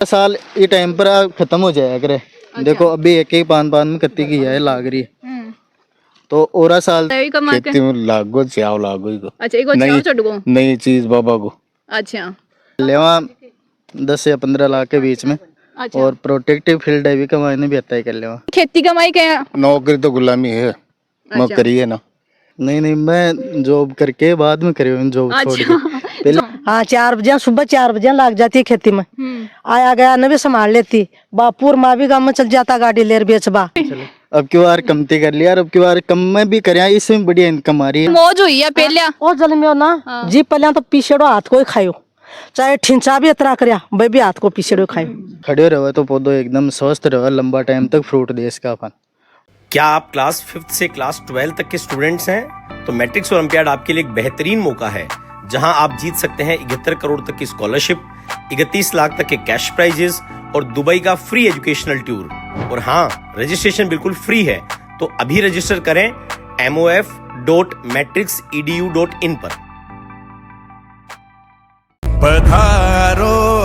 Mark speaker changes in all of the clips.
Speaker 1: साल ये टाइम पर खत्म हो जाया करे। देखो अभी एक एक पान पान में कत्ती की है लाग रही है तो ओरा साल खेती में लागो चाव लागो ही को।
Speaker 2: अच्छा एक चाव चढ़
Speaker 1: नई चीज बाबा को।
Speaker 2: अच्छा
Speaker 1: लेवा 10 या 15 लाख के बीच में।
Speaker 2: अच्छा।
Speaker 1: और प्रोटेक्टिव फील्ड है भी कमाई भी आता है कर लेवा।
Speaker 2: खेती कमाई क्या
Speaker 1: नौकरी तो गुलामी है। मैं करिए ना। नहीं मैं जॉब करके बाद में करी जॉब छोड़ के पहले।
Speaker 3: हाँ 4 बजे सुबह 4 बजे लग जाती है खेती में। आया गया न भी संभाल लेती बापूर माँ भी गाँव में चल जाता गाड़ी लेर बेचबा।
Speaker 1: अब की बार कमती कर लिया अब की बार कम में भी कर इसमें बढ़िया इनकम आ रही है।
Speaker 2: मौज हुई है पहले
Speaker 3: और जल में ना जी पहले तो पीछेड़ो हाथ को ही खायो चाहे ठिंचा भी इतना करया भाई भी हाथ को पीछेड़ो खायो।
Speaker 1: खड़े रहो तो पौधो एकदम स्वस्थ रहो लंबा टाइम तक फ्रूट दे इसका अपन।
Speaker 4: क्या आप क्लास 5th से क्लास 12 तक के स्टूडेंट्स हैं? तो मैट्रिक्स ओलंपियाड आपके लिए एक बेहतरीन मौका है जहां आप जीत सकते हैं 71 करोड़ तक की स्कॉलरशिप, 31 लाख तक के कैश प्राइजेस और दुबई का फ्री एजुकेशनल टूर। और हाँ, रजिस्ट्रेशन बिल्कुल फ्री है तो अभी रजिस्टर करें mof.matrixedu.in पर।
Speaker 5: पधारो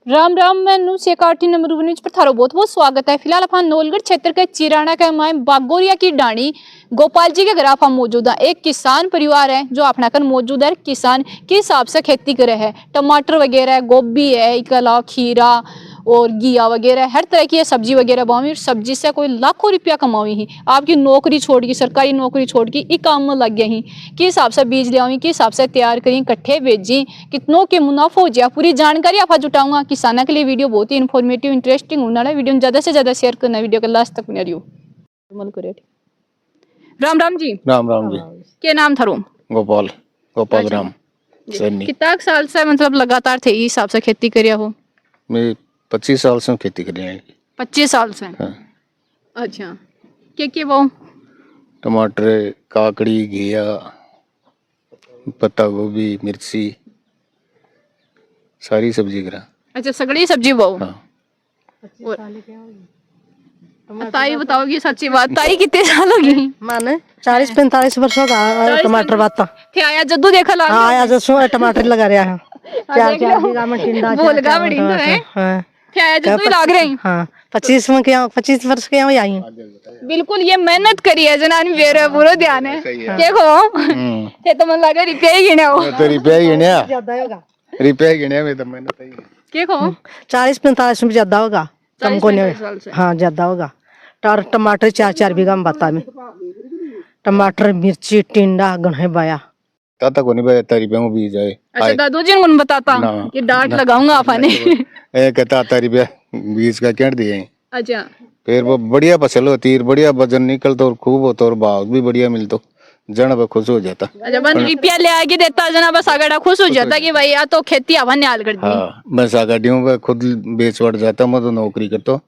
Speaker 2: राम राम मैं नुकाठी नंबर वन पर थारो बहुत बहुत स्वागत है। फिलहाल अपन नौलगढ़ क्षेत्र के चिराना के माए बागोरिया की डाणी गोपाल जी के घर आप मौजूद है। एक किसान परिवार है जो अपना कर मौजूद है। किसान के हिसाब से खेती करे है, टमाटर वगैरह गोभी है, इसके अलावा खीरा और घिया वगैरह हर तरह की सब्जी वगैरह बावी। सब्जी से कोई लाखों रुपया कमावी ही। आपकी नौकरी छोड़ की सरकारी नौकरी छोड़ की ई काम में लग गया ही के हिसाब से बीज ले आवी के हिसाब से तैयार करी इकट्ठे भेजी कितनों के मुनाफा हो जाए पूरी जानकारी आप जुटाऊंगा। किसानों के लिए वीडियो बहुत ही इन्फॉर्मेटिव इंटरेस्टिंग होने वाला। वीडियो ज्यादा से ज्यादा शेयर करना, वीडियो का लास्ट तक बना रहियो। राम राम जी।
Speaker 1: राम राम जी।
Speaker 2: क्या नाम था?
Speaker 1: गोपाल गोपाल राम सैनी।
Speaker 2: कितना साल से मतलब लगातार थे इस हिसाब से खेती करिया हो?
Speaker 1: मैं 25 साल से खेती कर रहे हैं।
Speaker 2: 25 साल से?
Speaker 1: हाँ।
Speaker 2: अच्छा क्या वो
Speaker 1: टमाटर, काकड़ी, घिया, पत्ता गोभी, मिर्ची सारी सब्जी करा।
Speaker 2: अच्छा सगड़ी सब्जी वो।
Speaker 1: हाँ।
Speaker 2: ताई बताओगी सच्ची बात, ताई कितने साल होगी?
Speaker 3: माने 40-45 वर्ष होगा टमाटर बाता
Speaker 2: थे आया जद्दू देखा ला
Speaker 3: आया जसो टमाटर लगा रहा है 4 बीघा में टिंडा
Speaker 2: बोल गा बड़ी तो है।
Speaker 3: हां
Speaker 2: थे आया जद्दू लाग रही।
Speaker 3: हां 25 में क्या 25 वर्ष के आई हूं।
Speaker 2: बिल्कुल ये मेहनत करी है जनानी मेरा पूरा ध्यान है। देखो ये तो मन लगा रुपया ही गिने हो
Speaker 1: तो रुपया ही गिने
Speaker 3: ज्यादा होगा
Speaker 1: रुपया गिने में तो मेहनत है।
Speaker 2: देखो
Speaker 3: 40-45 में ज्यादा होगा कम को नहीं। हाँ ज्यादा होगा। टमाटर 4 बीघा में बता में टमाटर मिर्ची टिंडा गणे बाया
Speaker 1: ताता को नहीं भाई तारी पे बीज आए।
Speaker 2: अच्छा दादू जी ने बताता ये डांट लगाऊंगा आपने
Speaker 1: ए कहता तारी पे बीज का क्या दिए।
Speaker 2: अच्छा
Speaker 1: फिर वो बढ़िया फसल होती है, बढ़िया वजन निकलता और खूब होता और भाव भी बढ़िया मिलता जन पे खुश हो जाता।
Speaker 2: अच्छा बन रुपया ले आके देता जना बस आगड़ा खुश हो जाता कि भाई या तो खेती हवा न्याल कर दी।
Speaker 1: हाँ बस आगाड़ियों पे खुद बेच बढ़ जाता। मैं तो नौकरी करता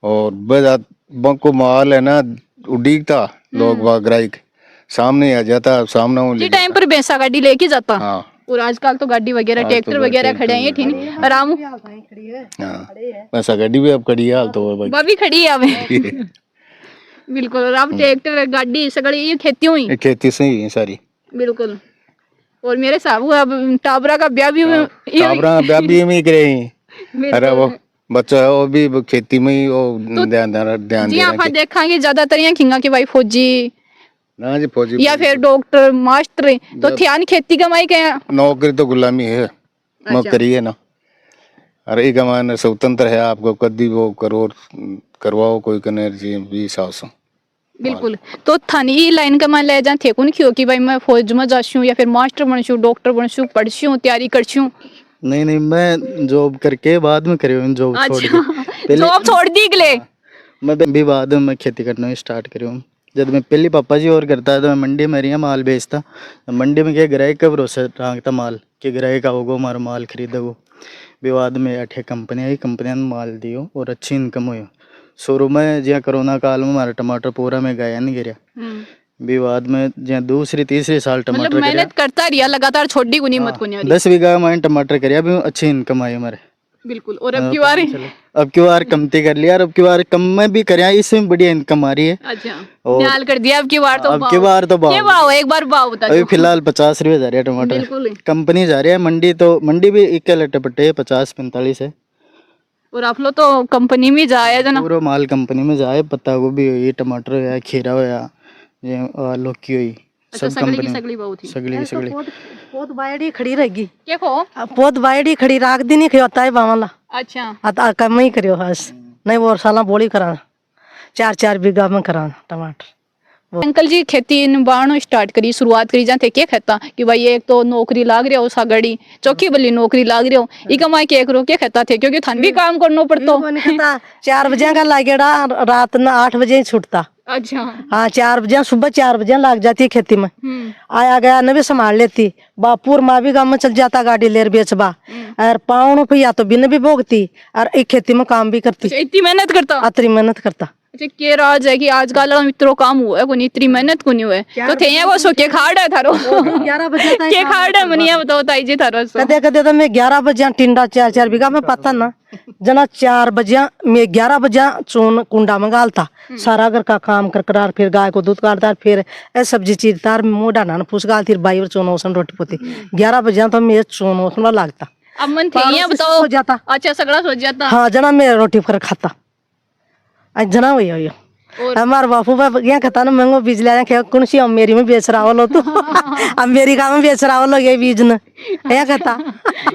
Speaker 1: और बस बंको माल है ना उड़ीकता लोग ग्राहक सामने आ जाता सामने
Speaker 2: टाइम पर भैंसा गाड़ी लेके जाता।
Speaker 1: हाँ।
Speaker 2: और आजकल तो गाड़ी वगैरह ट्रैक्टर वगैरह खड़े हैं ठीक आराम।
Speaker 1: बस गाड़ी भी अब खड़ी हाल तो
Speaker 2: भी खड़ी है अब बिल्कुल अब ट्रैक्टर गाड़ी सगड़ी ये खेती हुई
Speaker 1: खेती से ही सारी बिल्कुल।
Speaker 2: और मेरे साहब अब टाबरा का ब्याह भी
Speaker 1: में करे। अरे वो बच्चा है वो भी खेती में ही वो ध्यान
Speaker 2: जी आप देखेंगे ज्यादातर यहाँ खिंगा के भाई फौजी
Speaker 1: ना जी फौजी
Speaker 2: या फिर डॉक्टर मास्टर तो ध्यान खेती कमाई के
Speaker 1: नौकरी तो गुलामी है। मैं करिए ना। अरे ये कमाने स्वतंत्र है आपको कभी वो करो करवाओ कोई कने भी सास
Speaker 2: बिल्कुल। तो थानी लाइन का मान ले जा थे कौन क्यों कि भाई मैं फौज में जाशूं या फिर मास्टर बनशूं डॉक्टर बनशूं पढ़शूं तैयारी करशूं।
Speaker 1: नहीं मैं जॉब करके बाद में करी जॉब छोड़ दी।
Speaker 2: जॉब छोड़ दी गले
Speaker 1: मैं भी बाद में खेती करना स्टार्ट करी। जब मैं पहले पापा जी और करता तो मैं मंडी में रिया माल बेचता। मंडी में क्या ग्राहक का भरोसा रखता माल कि ग्राहक आओगो हमारा माल खरीदोगो। विवाद में 8 कंपनियां माल दियो और अच्छी इनकम हुई। शुरू में जहाँ कोरोना काल में हमारा टमाटर पूरा में गाया नहीं गिरा। विवाद में जहाँ दूसरी तीसरी साल टमाटर
Speaker 2: मेहनत करता रिया लगातार छोड़ी को नहीं मत को नहीं
Speaker 1: 10 बीघा में टमाटर करिया भी अच्छी इनकम आई हमारे
Speaker 2: बिल्कुल। और अब की बार
Speaker 1: अब की बार कमती कर लिया और अब की बार कम में भी करे, इसमें बढ़िया इनकम आ रही है।
Speaker 2: अच्छा,
Speaker 1: और
Speaker 2: न्याल कर दिया अब की बार तो।
Speaker 1: अब की बार तो
Speaker 2: क्या भाव है? एक बार भाव बता
Speaker 1: अभी
Speaker 2: दो।
Speaker 1: फिलहाल 50 रुपए जा रहे हैं टमाटर।
Speaker 2: बिल्कुल।
Speaker 1: कंपनी जा रही है, मंडी तो मंडी भी इक्के लट्टे पट्टे 50-45 है।
Speaker 2: और आप लोग तो कंपनी में जाए जना।
Speaker 1: पूरा माल कंपनी में जाए, पत्ता गोभी हुई, टमाटर होया, खीरा होया, ये लौकी हुई,
Speaker 2: अच्छा,
Speaker 1: सब
Speaker 2: सगली की
Speaker 1: कंपनी
Speaker 2: सगली बहुत थी।
Speaker 1: सगली की सगली।
Speaker 3: पोत बायड़ी खड़ी रहेगी,
Speaker 2: क्या को?
Speaker 3: पोत बायड़ी खड़ी राख दी नहीं खियोता है बावला।
Speaker 2: अच्छा,
Speaker 3: आता कम ही करियो बस, नहीं वो साला बोली कराना, 4-4 बीघा में कराना टमाटर।
Speaker 2: अंकल जी खेती निभानो स्टार्ट करी, शुरुआत करी जाते क्या कहता कि भाई एक तो नौकरी लाग रही हो सागड़ी, चौकी बल्ली नौकरी लाग रही हो, ई कमाई के करो क्या कहता थे, क्योंकि थान भी काम करना पड़ता।
Speaker 3: 4 बजे का लागेड़ा, रात ना 8 बजे ही छूटता।
Speaker 2: अच्छा।
Speaker 3: हाँ 4 बजे, सुबह 4 बजे लाग जाती है खेती में। आया गया न भी संभाल लेती, बापूर माँ भी गाँव में चल जाता गाड़ी लेर बेचबा, और पाउन पे या तो बिन भी भोगती और एक खेती में काम भी करती।
Speaker 2: अच्छा, इतनी मेहनत करता।
Speaker 3: अतरी मेहनत करता।
Speaker 2: अच्छा, के राज है कि आजकल इतरो काम हुआ है, कोई इतनी मेहनत को नहीं हुआ है तो थे वो सो के खाड़ है थारो।
Speaker 3: 11 बजे
Speaker 2: के खाड़ है मनिया बताओ ताई जी थारो सो।
Speaker 3: कदे कदे तो मैं 11 बजे टिंडा 4-4 बीघा में पाता ना, जना 4 बजे मैं 11 बजे चून कुंडा में गालता, सारा घर का काम कर करार, फिर गाय को दूध काटता, फिर सब्जी चीरता, मुँह डाना पूछ गालती, बाई और चून ओसन रोटी पोती। 11 बजे तो मैं चून ओसन लागता।
Speaker 2: अब मन थे बताओ।
Speaker 3: हो जाता।
Speaker 2: अच्छा, सगड़ा सो जाता।
Speaker 3: हाँ जना मैं रोटी कर खाता जना वही हो। हमारे बापू यहाँ कहता ना महंगो बीज ले जाए, कौन सी अमेरी में बेच रहा हो लो तो अमेरिका में बेच रहा हो लो ये बीज ने, क्या कहता।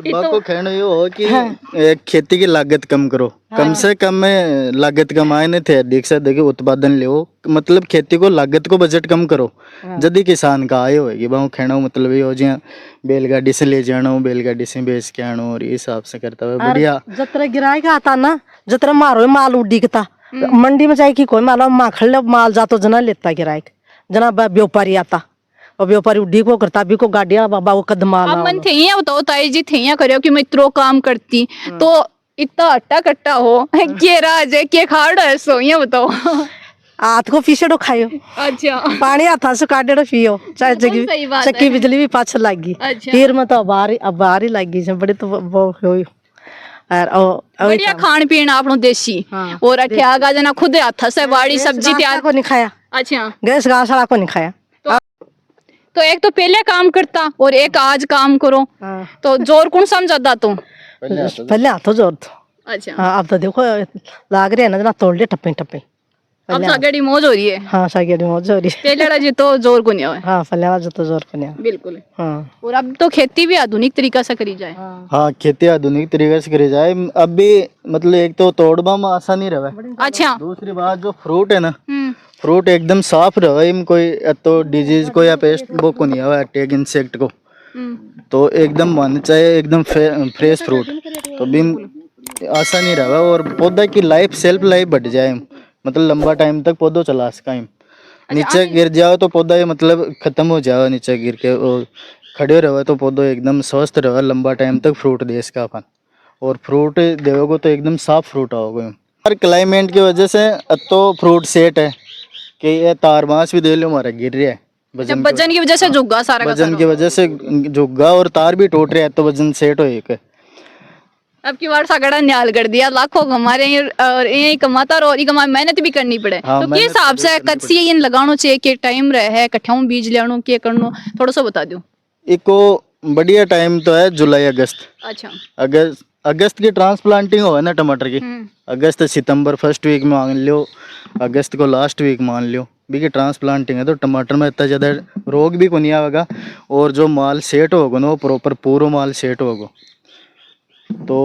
Speaker 1: बाको कहना ये हो कि खेती की लागत कम करो, कम से कम में लागत कमाए नहीं थे, अधिक से अधिक उत्पादन ले, मतलब खेती को लागत को बजट कम करो, जदी किसान का आय होगी। बहु कहना मतलब ये हो जी बैलगाड़ी से ले जाना, बैलगाड़ी से बेच के आना, और ये हिसाब से करता है बढ़िया।
Speaker 3: जतरा गिराई का आता ना, जतरा मारो माल उड़ीकता मंडी में जाए कि कोई माल माखड़ माल जातो जना लेता गिराई, जना व्यापारी आता और व्यापारी उड़ी को करता भी को गाड़िया बाबा वो कदम माल।
Speaker 2: अब मन थे बताओ ताई जी, थे करो कि मैं इतरो काम करती तो इतना अट्टा कट्टा हो के राज है के खाड़ है सो, ये बताओ।
Speaker 3: हाथ को पीछे डो खायो।
Speaker 2: अच्छा,
Speaker 3: पानी हाथा से काटे पियो, चाहे चक्की बिजली भी पाछ लगी। फिर मैं तो बाहर ही लगी बड़ी तो वो
Speaker 2: बढ़िया खान पीन आपनो देसी। और अठे आगा जना खुद हाथ से बाड़ी सब्जी तैयार
Speaker 3: को नहीं खाया।
Speaker 2: अच्छा,
Speaker 3: गैस घास वाला को नहीं खाया।
Speaker 2: तो एक तो पहले काम करता और एक आज काम करो, तो जोर कौन समझाता तुम?
Speaker 3: पहले हाथों जोर तो।
Speaker 2: अच्छा,
Speaker 3: हाँ अब तो देखो लाग रहे हैं ना जना तोड़ ले टप्पे टप्पे।
Speaker 2: अब सागड़ी मौज हो रही है।
Speaker 3: हाँ सागड़ी मौज हो रही है।
Speaker 2: पहले जी तो जोर को नहीं है।
Speaker 3: हाँ पहले वाला तो जोर को नहीं है।
Speaker 2: बिल्कुल।
Speaker 3: हाँ
Speaker 2: और अब तो खेती भी आधुनिक तरीका से करी जाए।
Speaker 1: हाँ खेती आधुनिक तरीके से करी जाए। अब भी मतलब एक तो तोड़बा में आसान ही रहे।
Speaker 2: अच्छा,
Speaker 1: दूसरी बात जो फ्रूट है ना, फ्रूट एकदम साफ रहे, इम कोई तो डिजीज को या पेस्ट वो को नहीं है, अटैक इंसेक्ट को, तो एकदम मन चाहे एकदम फ्रेश फ्रूट, तो भी आसानी रहे और पौधा की लाइफ सेल्फ लाइफ बढ़ जाए, मतलब लंबा टाइम तक पौधो चला सका। नीचे गिर जाओ तो पौधा मतलब खत्म हो जाओ, नीचे गिर के, और खड़े रहो तो पौधो एकदम स्वस्थ रहे, लंबा टाइम तक फ्रूट दे इसका अपन, और फ्रूट देवोगे तो एकदम साफ फ्रूट आओगे। और क्लाइमेट की वजह से अब तो फ्रूट सेट है कि ये तार बांस भी दे लो हमारा गिर रहा है,
Speaker 2: वजन की वजह से झुग्गा सारा का
Speaker 1: वजन की वजह से झुग्गा और तार भी टूट रहा है, तो वजन सेट हो एक।
Speaker 2: अब की बार सागड़ा न्याल कर दिया, लाखों कमा रहे हैं और यही कमाता रहो, कमा मेहनत भी करनी पड़े।
Speaker 1: हाँ,
Speaker 2: तो किस हिसाब से कदसी इन लगानो चाहिए कि टाइम रहे कट्ठाऊ बीज लेनो के करनो, थोड़ा सा बता दो।
Speaker 1: इको बढ़िया टाइम तो है जुलाई अगस्त।
Speaker 2: अच्छा,
Speaker 1: अगस्त की ट्रांसप्लांटिंग हो है ना टमाटर की, अगस्त सितंबर फर्स्ट वीक में मान लो, अगस्त को लास्ट वीक मान लो भी की ट्रांसप्लांटिंग है, तो टमाटर में इतना ज़्यादा रोग भी को नहीं आएगा, और जो माल सेट होगा ना वो प्रॉपर पूरा माल सेट होगा। तो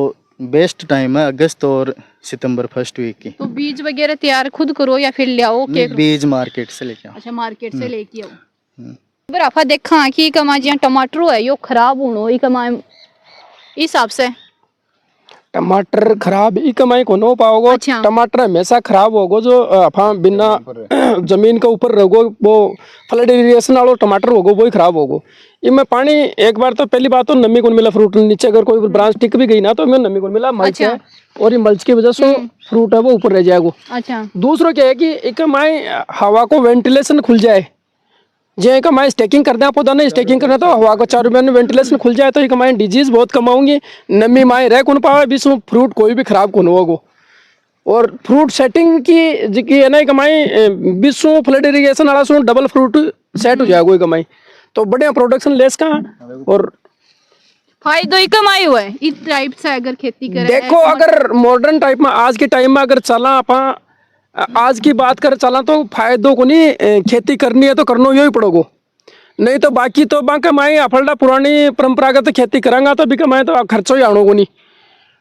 Speaker 1: बेस्ट टाइम है अगस्त और सितंबर फर्स्ट वीक की।
Speaker 2: तो बीज वगैरह तैयार खुद करो या फिर ले आओ?
Speaker 1: बीज मार्केट से लेके आओ।
Speaker 2: अच्छा, मार्केट से लेके आओ। बराफा देखा कि कमा जिया टमाटर है यो खराब होनो, ई कमा हिसाब से
Speaker 6: टमाटर खराब ई कमाई को नो पाओगे।
Speaker 2: अच्छा।
Speaker 6: टमाटर हमेशा खराब होगो जो अफा बिना जमीन के ऊपर रहोगो, वो फ्लड इरिगेशन वालो टमाटर होगो वो ही खराब होगो। इनमें पानी एक बार तो पहली बात तो नमी को मिला, फ्रूट नीचे अगर कोई ब्रांच टिक भी गई ना तो इनमें नमी को मिला, मल्च है, और ये मल्च की वजह से फ्रूट है वो ऊपर रह जाएगा।
Speaker 2: अच्छा,
Speaker 6: दूसरा क्या है कि एक माई हवा को वेंटिलेशन खुल जाए, जे कमाए स्टेकिंग कर दें पौधा नहीं स्टेकिंग करना तो हवा को चारों में वेंटिलेशन खुल जाए तो ही कमाए डिजीज बहुत कमाऊंगी नमी माए रह कौन पावे बीसों फ्रूट कोई भी खराब कौन होगो और फ्रूट सेटिंग की है ना कमाई बीसों फ्लड इरीगेशन वाला सो डबल फ्रूट सेट हो जाएगा कमाई तो बढ़िया प्रोडक्शन लेस का और
Speaker 2: फायदो ही कमाई हुआ है इस टाइप से अगर खेती करें
Speaker 6: देखो अगर मॉडर्न टाइप में आज के टाइम में अगर चला अपा आज की बात कर चला तो फायदों को नहीं खेती करनी है तो करनो ही पड़ोगो नहीं तो बाकी तो बाकी कमाई अफलडा पुरानी परंपरागत खेती करांगा तो भी कमाए तो खर्चो ही आणोगो नहीं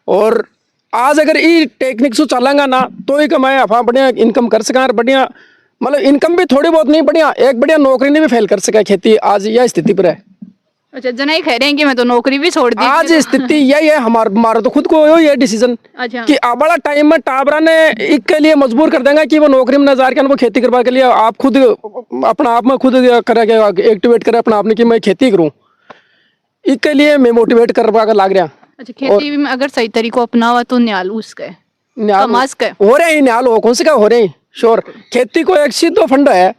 Speaker 6: और आज अगर ये टेक्निक से चलांगा ना तो ही कमाए अफा बढ़िया इनकम कर सका बढ़िया मतलब इनकम भी थोड़ी बहुत नहीं बढ़िया एक बढ़िया नौकरी नहीं भी फेल कर सका खेती आज यह स्थिति पर है
Speaker 2: अच्छा जना ही कह रहे हैं कि मैं तो नौकरी भी छोड़ दी
Speaker 6: आज स्थिति यही है हमारा तो खुद को ये डिसीजन
Speaker 2: अच्छा
Speaker 6: कि बड़ा टाइम में टाबरा ने एक के लिए मजबूर कर देंगे कि वो नौकरी में न जा के वो खेती करवा के लिए आप खुद अपना आप में खुद करेगा एक्टिवेट करे अपना आपने कि मैं खेती करूं एक के लिए मैं मोटिवेट करवा कर लाग रहा
Speaker 2: अच्छा खेती में अगर सही तरीको अपनावा तो न्याल उसका है कमास का
Speaker 6: हो रहे हैं न्याल हो कौन से का हो रहे हैं श्योर खेती को एक सीधो फंड है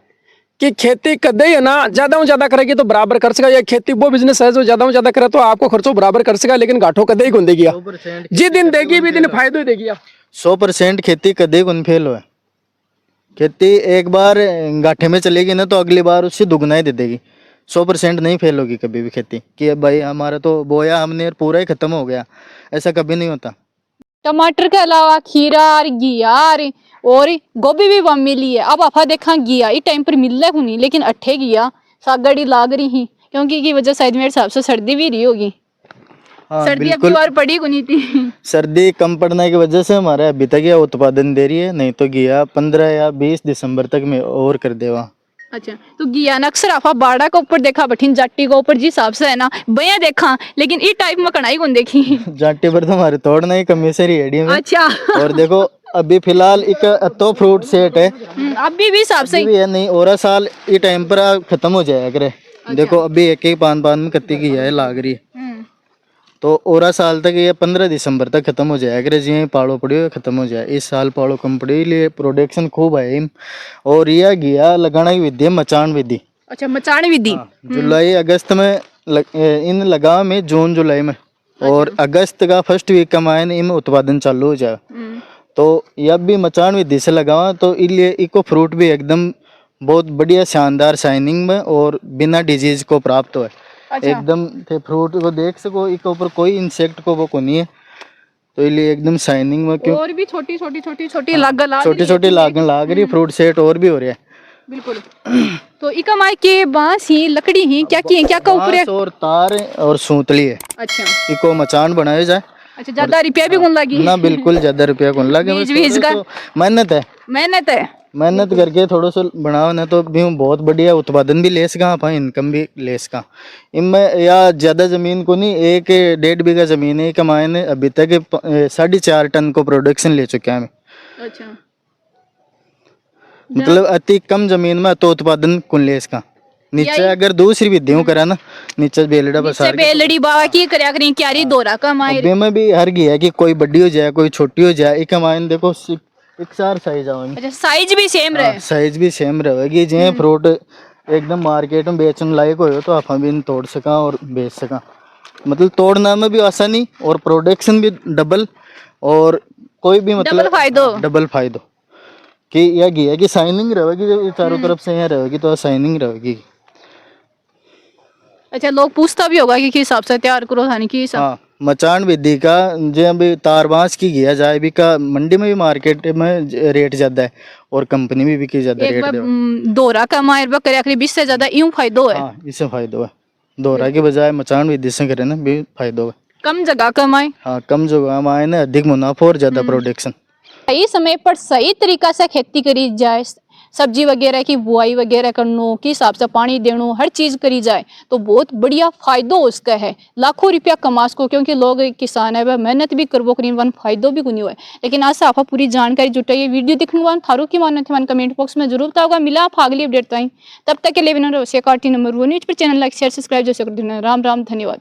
Speaker 6: कि खेती कदे ही है ना ज्यादा करेगी तो बराबर कर सका या खेती वो बिजनेस है जो ज्यादा करे तो आपको खर्चो बराबर कर सका लेकिन घाटों कदे ही कौन देगी जी दिन देगी भी दिन फायदो ही देगी
Speaker 1: 100% खेती कदे कौन फेल हो खेती एक बार गाठे में चलेगी ना तो अगली बार उससे दुगना ही दे देगी 100% नहीं फेल होगी कभी भी खेती कि भाई हमारा तो बोया हमने पूरा ही खत्म हो गया ऐसा कभी नहीं होता
Speaker 2: टमाटर के अलावा खीरा घिया और गोभी भी वहाँ मिली है अब अफा देखा घिया इस टाइम पर मिल रहा नहीं लेकिन अट्ठे घिया सागड़ी लाग रही ही क्योंकि की वजह शायद मेरे हिसाब से सर्दी भी रही होगी
Speaker 1: हाँ,
Speaker 2: सर्दी अब की बार पड़ी को नहीं थी
Speaker 1: सर्दी कम पड़ने की वजह से हमारा अभी तक यह उत्पादन दे रही है नहीं तो घिया 15 या 20 दिसंबर तक में और कर देवा
Speaker 2: अच्छा तो घिया ना अक्सर आपा बाड़ा के ऊपर देखा बठिन जाटी के ऊपर जिस हिसाब से है ना भैया देखा लेकिन इस टाइप में कढ़ाई कौन देखी
Speaker 1: जाटी पर तो हमारे तोड़ना ही कमी से रेडी में
Speaker 2: अच्छा
Speaker 1: और देखो अभी फिलहाल एक तो फ्रूट सेट है
Speaker 2: अभी भी हिसाब से
Speaker 1: भी है नहीं और साल ये टाइम पर खत्म हो जाएगा करे देखो अभी एक एक पान में कत्ती की है लाग रही है तो और साल तक ये 15 दिसंबर तक खत्म हो जाएगा करे जी पाड़ो पड़ियो खत्म हो जाए इस साल पाड़ो कम पड़ी लिए प्रोडक्शन खूब है और यह गया लगाना की विधि है मचान विधि
Speaker 2: अच्छा मचान विधि
Speaker 1: जुलाई अगस्त में इन लगा में जून जुलाई में और अगस्त का फर्स्ट वीक का मायने इनमें उत्पादन चालू हो जाए तो यह भी मचान विधि से लगावा तो इसलिए इको फ्रूट भी एकदम बहुत बढ़िया शानदार शाइनिंग में और बिना डिजीज को प्राप्त हो एकदम थे फ्रूट को देख सको इसके ऊपर कोई इंसेक्ट को वो नहीं है तो इसलिए एकदम शाइनिंग में क्यों
Speaker 2: और भी छोटी
Speaker 1: छोटी लागन लाग रही फ्रूट सेट और भी हो रहा है
Speaker 2: बिल्कुल तो इका माय के बांस ही लकड़ी ही क्या की क्या का ऊपर है
Speaker 1: और तार और सूतली है
Speaker 2: अच्छा
Speaker 1: इको मचान बनाया जाए
Speaker 2: अच्छा ज्यादा रुपया भी कौन लगी
Speaker 1: ना बिल्कुल ज्यादा रुपया कौन लगे मेहनत करके थोड़ा सा बनाओ ना तो भी बहुत बढ़िया उत्पादन भी ले सका अपन इनकम भी ले सका इनमें या ज्यादा जमीन को नहीं 1-1.5 बीघा जमीन है कमाए ने अभी तक 4.5 टन को प्रोडक्शन ले चुके हैं
Speaker 2: अच्छा
Speaker 1: मतलब अति कम जमीन में तो उत्पादन कौन ले सका नीचे अगर दूसरी विधियों करा ना नीचे बेलड़ा बसार
Speaker 2: बेलड़ी बाबा की करया करें क्यारी दोरा का माय
Speaker 1: में भी हर गया कि कोई बड़ी हो जाए कोई छोटी हो जाए एक मायने देखो एक सार साइज आवेगी
Speaker 2: अच्छा साइज भी सेम रहे
Speaker 1: साइज भी सेम रहेगी जे फ्रूट एकदम मार्केट में बेचने लायक हो तो आप भी तोड़ सका और बेच सका मतलब तोड़ना में भी आसानी और प्रोडक्शन भी डबल और कोई भी मतलब डबल फायदो कि यह गया कि शाइनिंग रहेगी जब चारों तरफ से यहाँ रहेगी तो शाइनिंग रहेगी
Speaker 2: अच्छा लोग पूछता भी होगा कि किस हिसाब से तैयार करो थाने की
Speaker 1: हाँ मचान विधि का जो अभी तार बांस की गया जाए भी का मंडी में भी मार्केट में रेट ज्यादा है और कंपनी में भी की ज्यादा रेट
Speaker 2: दोरा का मायर बकरिया करीब 20 से ज्यादा यूं फायदो है
Speaker 1: हाँ इससे फायदो है दोरा के बजाय मचान विधि से करे ना भी फायदो है
Speaker 2: कम जगह कमाए
Speaker 1: हाँ कम जगह में ना अधिक मुनाफा और ज्यादा प्रोडक्शन
Speaker 2: सही समय पर सही तरीका से खेती करी जाए सब्जी वगैरह की बुआई वगैरह करनो के हिसाब से पानी देनो हर चीज करी जाए तो बहुत बढ़िया फायदो उसका है लाखों रुपया कमा सको क्योंकि लोग किसान है वह मेहनत भी करबो करीन वन फायदो भी कुनी हुआ लेकिन आज आपा पूरी जानकारी जुटाइए वीडियो देखने वाले थारो की मानना थे कमेंट बॉक्स में जरूर बताओगा मिला आप अगली अपडेट ताई तब तक के लिए विनर कार्टी नंबर 1 न्यूज पर चैनल लाइक शेयर सब्सक्राइब जैसे कर देना राम राम धन्यवाद।